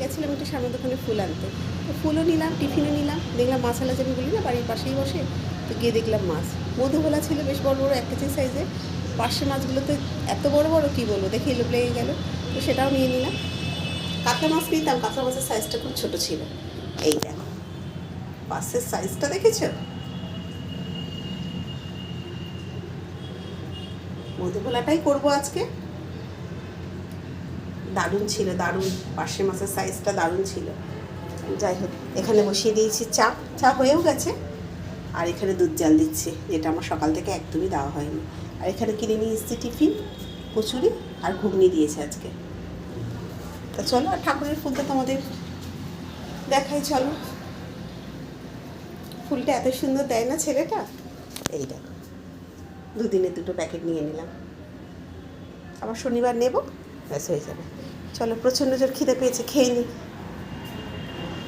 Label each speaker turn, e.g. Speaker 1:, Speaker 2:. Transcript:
Speaker 1: গেছিলাম একটু সামনের দোকানে ফুল আনতে, তো ফুলও নিলাম, টিফিনও নিলাম। দেখলাম মাছ আলা আমি বলি না বাড়ির পাশেই বসে, তো গিয়ে দেখলাম মাছ মধুভোলা ছিল বেশ বড় বড় 1 কেজি সাইজে। পার্শে মাছগুলো তো এত বড় বড় কী বলবো, দেখে লোভ লেগে গেল, তো সেটাও নিয়ে নিলাম। কাতলা মাছ নিতাম, কাতলা মাছের সাইজটা খুব ছোটো ছিল। এই দেখো পাশের সাইজটা দেখেছো? মধুভোলাটাই করবো আজকে। দারুণ ছিল, দারুণ। পার্শে মাছের সাইজটা দারুণ ছিল। যাই হোক, এখানে বসিয়ে দিয়েছি চা, চা হয়েও গেছে। আর এখানে দুধ জাল দিচ্ছি, যেটা আমার সকাল থেকে একদমই দেওয়া হয়নি। আর এখানে কিনে নিয়ে এসেছি টিফিন, কচুরি আর ঘুগনি দিয়েছে আজকে। তা চলো, আর ঠাকুরের ফুলটা তোমাদের দেখাই, চলো। ফুলটা এত সুন্দর দেয় না ছেলেটা। এই দেখো, দুদিনে 2টো প্যাকেট নিয়ে নিলাম, আবার শনিবার নেব, ব্যাস হয়ে যাবে। চলো, প্রচণ্ড জোর খিদে পেয়েছে, খেয়ে নিই।